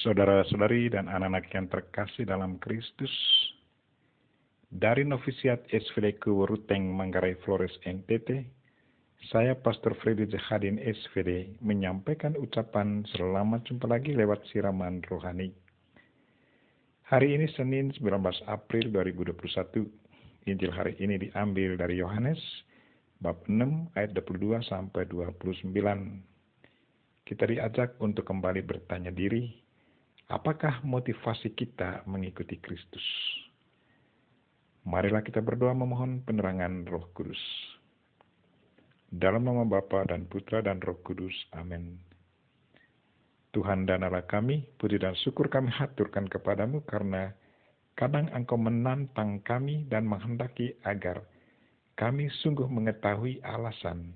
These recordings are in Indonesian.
Saudara-saudari dan anak-anak yang terkasih dalam Kristus, dari Novisiat SVD Ruteng Manggarai Flores NTT, saya Pastor Freddy Jahadin SVD menyampaikan ucapan selamat jumpa lagi lewat siraman rohani. Hari ini Senin 19 April 2021, Injil hari ini diambil dari Yohanes bab 6 ayat 22 sampai 29. Kita diajak untuk kembali bertanya diri, apakah motivasi kita mengikuti Kristus? Marilah kita berdoa memohon penerangan Roh Kudus. Dalam nama Bapa dan Putra dan Roh Kudus. Amin. Tuhan dan Allah kami, puji dan syukur kami haturkan kepadamu karena kadang Engkau menantang kami dan menghendaki agar kami sungguh mengetahui alasan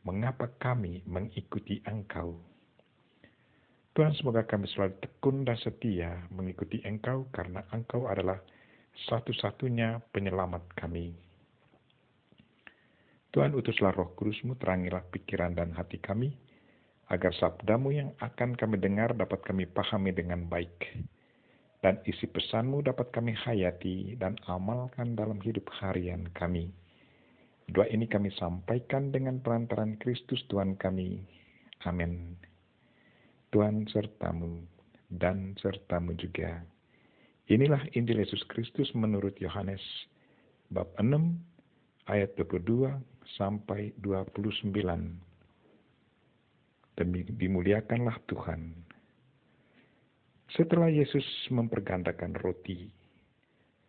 mengapa kami mengikuti Engkau. Tuhan, semoga kami selalu tekun dan setia mengikuti Engkau karena Engkau adalah satu-satunya penyelamat kami. Tuhan, utuslah Roh Kudus-Mu, terangilah pikiran dan hati kami, agar sabda-Mu yang akan kami dengar dapat kami pahami dengan baik, dan isi pesan-Mu dapat kami hayati dan amalkan dalam hidup harian kami. Doa ini kami sampaikan dengan perantaran Kristus Tuhan kami. Amin. Tuhan sertamu dan sertamu juga. Inilah Injil Yesus Kristus menurut Yohanes bab 6 ayat 22 sampai 29. Dimuliakanlah Tuhan. Setelah Yesus mempergandakan roti,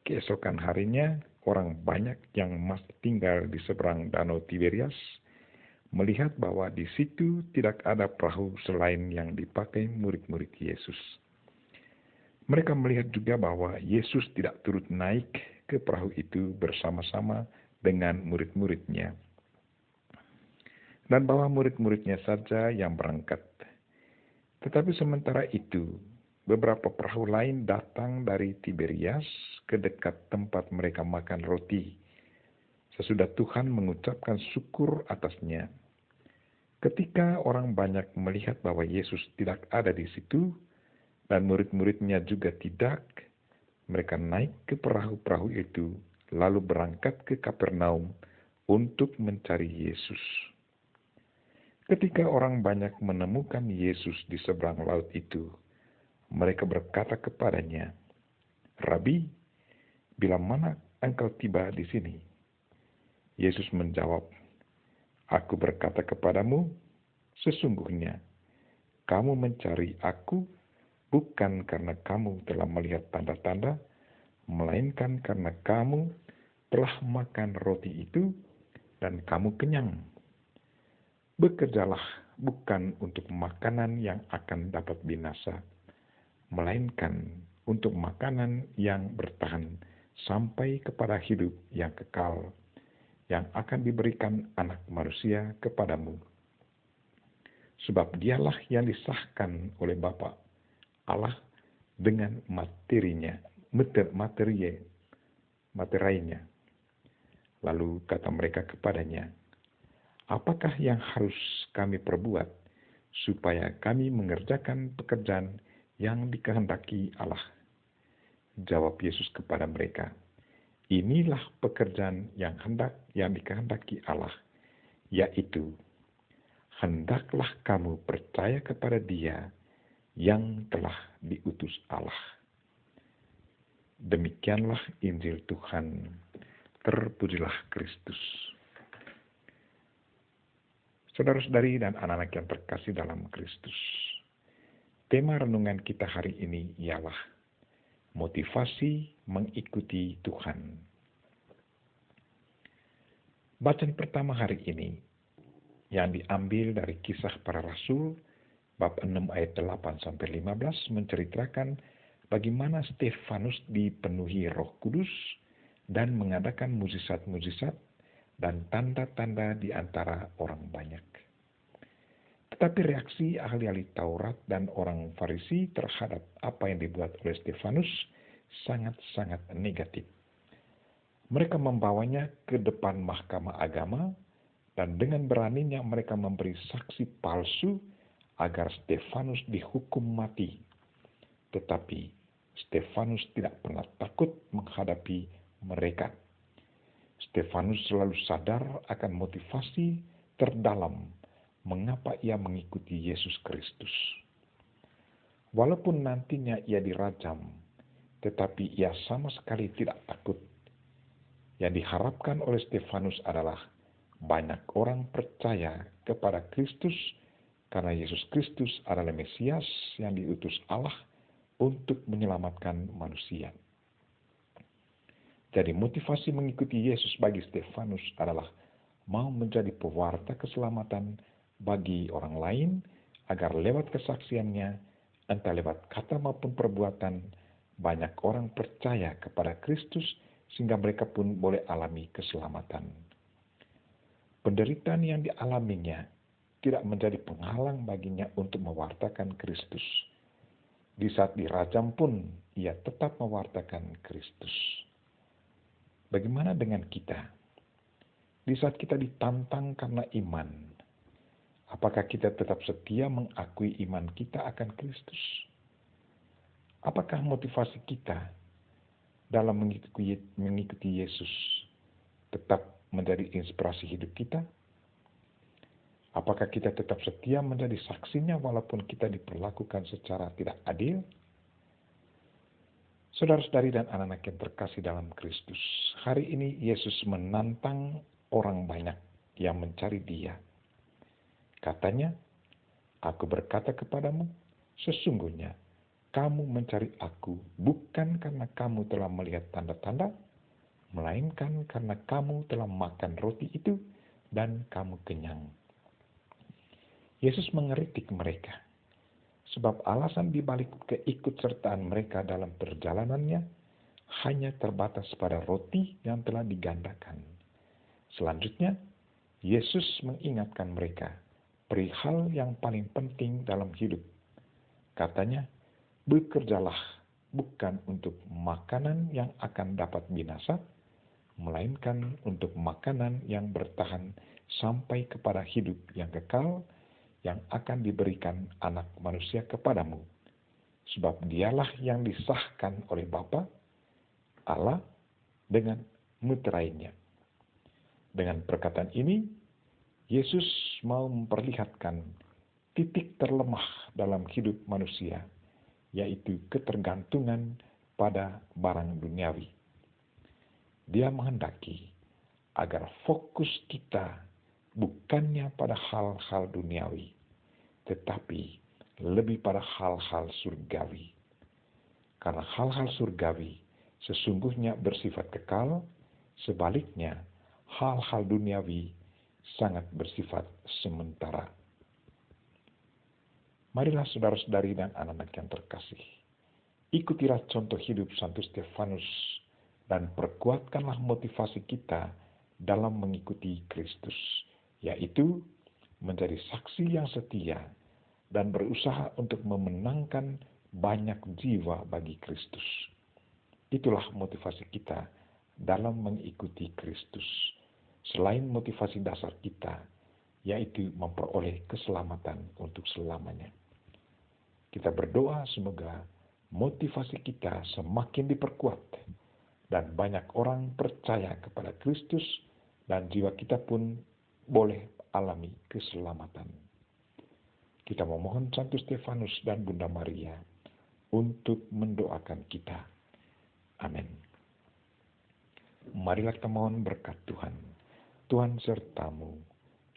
keesokan harinya orang banyak yang masih tinggal di seberang Danau Tiberias melihat bahwa di situ tidak ada perahu selain yang dipakai murid-murid Yesus. Mereka melihat juga bahwa Yesus tidak turut naik ke perahu itu bersama-sama dengan murid-muridnya, dan bahwa murid-muridnya saja yang berangkat. Tetapi sementara itu, beberapa perahu lain datang dari Tiberias ke dekat tempat mereka makan roti, sesudah Tuhan mengucapkan syukur atasnya. Ketika orang banyak melihat bahwa Yesus tidak ada di situ, dan murid-muridnya juga tidak, mereka naik ke perahu-perahu itu, lalu berangkat ke Kapernaum untuk mencari Yesus. Ketika orang banyak menemukan Yesus di seberang laut itu, mereka berkata kepadanya, "Rabi, bila mana engkau tiba di sini?" Yesus menjawab, "Aku berkata kepadamu, sesungguhnya kamu mencari Aku bukan karena kamu telah melihat tanda-tanda, melainkan karena kamu telah makan roti itu dan kamu kenyang. Bekerjalah bukan untuk makanan yang akan dapat binasa, melainkan untuk makanan yang bertahan sampai kepada hidup yang kekal, yang akan diberikan Anak Manusia kepadamu. Sebab dialah yang disahkan oleh Bapa Allah dengan materinya. Lalu kata mereka kepadanya, "Apakah yang harus kami perbuat supaya kami mengerjakan pekerjaan yang dikehendaki Allah?" Jawab Yesus kepada mereka, "Inilah pekerjaan yang dikehendaki Allah, yaitu hendaklah kamu percaya kepada Dia yang telah diutus Allah." Demikianlah Injil Tuhan. Terpujilah Kristus. Saudara-saudari dan anak-anak yang terkasih dalam Kristus, tema renungan kita hari ini ialah motivasi mengikuti Tuhan. Bacaan pertama hari ini yang diambil dari Kisah Para Rasul bab 6 ayat 8 sampai 15 menceritakan bagaimana Stefanus dipenuhi Roh Kudus dan mengadakan mujizat-mujizat dan tanda-tanda di antara orang banyak. Tetapi reaksi ahli-ahli Taurat dan orang Farisi terhadap apa yang dibuat oleh Stefanus sangat-sangat negatif. Mereka membawanya ke depan mahkamah agama, dan dengan beraninya mereka memberi saksi palsu agar Stefanus dihukum mati. Tetapi Stefanus tidak pernah takut menghadapi mereka. Stefanus selalu sadar akan motivasi terdalam mengapa ia mengikuti Yesus Kristus. Walaupun nantinya ia dirajam, tetapi ia sama sekali tidak takut. Yang diharapkan oleh Stefanus adalah banyak orang percaya kepada Kristus karena Yesus Kristus adalah Mesias yang diutus Allah untuk menyelamatkan manusia. Jadi motivasi mengikuti Yesus bagi Stefanus adalah mau menjadi pewarta keselamatan bagi orang lain agar lewat kesaksiannya, entah lewat kata maupun perbuatan, banyak orang percaya kepada Kristus sehingga mereka pun boleh alami keselamatan. Penderitaan yang dialaminya tidak menjadi penghalang baginya untuk mewartakan Kristus. Di saat dirajam pun ia tetap mewartakan Kristus. Bagaimana dengan kita? Di saat kita ditantang karena iman, apakah kita tetap setia mengakui iman kita akan Kristus? Apakah motivasi kita dalam mengikuti Yesus tetap menjadi inspirasi hidup kita? Apakah kita tetap setia menjadi saksinya walaupun kita diperlakukan secara tidak adil? Saudara-saudari dan anak-anak yang terkasih dalam Kristus, hari ini Yesus menantang orang banyak yang mencari Dia. Katanya, "Aku berkata kepadamu, sesungguhnya kamu mencari Aku bukan karena kamu telah melihat tanda-tanda, melainkan karena kamu telah makan roti itu dan kamu kenyang." Yesus mengeritik mereka, sebab alasan dibalik keikutsertaan mereka dalam perjalanannya hanya terbatas pada roti yang telah digandakan. Selanjutnya, Yesus mengingatkan mereka perihal yang paling penting dalam hidup. Katanya, "Bekerjalah bukan untuk makanan yang akan dapat binasa, melainkan untuk makanan yang bertahan sampai kepada hidup yang kekal, yang akan diberikan Anak Manusia kepadamu. Sebab Dialah yang disahkan oleh Bapa, Allah, dengan meterainya." Dengan perkataan ini, Yesus mau memperlihatkan titik terlemah dalam hidup manusia, yaitu ketergantungan pada barang duniawi. Dia menghendaki agar fokus kita bukannya pada hal-hal duniawi, tetapi lebih pada hal-hal surgawi. Karena hal-hal surgawi sesungguhnya bersifat kekal, sebaliknya hal-hal duniawi sangat bersifat sementara. Marilah saudara-saudari dan anak-anak yang terkasih, ikutilah contoh hidup Santo Stefanus dan perkuatkanlah motivasi kita dalam mengikuti Kristus, yaitu menjadi saksi yang setia dan berusaha untuk memenangkan banyak jiwa bagi Kristus. Itulah motivasi kita dalam mengikuti Kristus. Selain motivasi dasar kita, yaitu memperoleh keselamatan untuk selamanya. Kita berdoa semoga motivasi kita semakin diperkuat dan banyak orang percaya kepada Kristus dan jiwa kita pun boleh alami keselamatan. Kita memohon Santo Stefanus dan Bunda Maria untuk mendoakan kita. Amin. Marilah kita mohon berkat Tuhan. Tuhan sertamu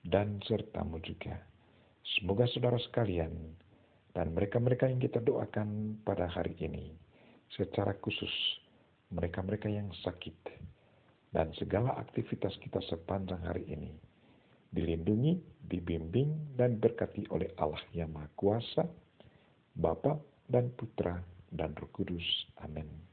dan sertamu juga. Semoga saudara sekalian dan mereka-mereka yang kita doakan pada hari ini, secara khusus mereka-mereka yang sakit dan segala aktivitas kita sepanjang hari ini, dilindungi, dibimbing, dan berkati oleh Allah yang Maha Kuasa, Bapa dan Putra dan Roh Kudus. Amin.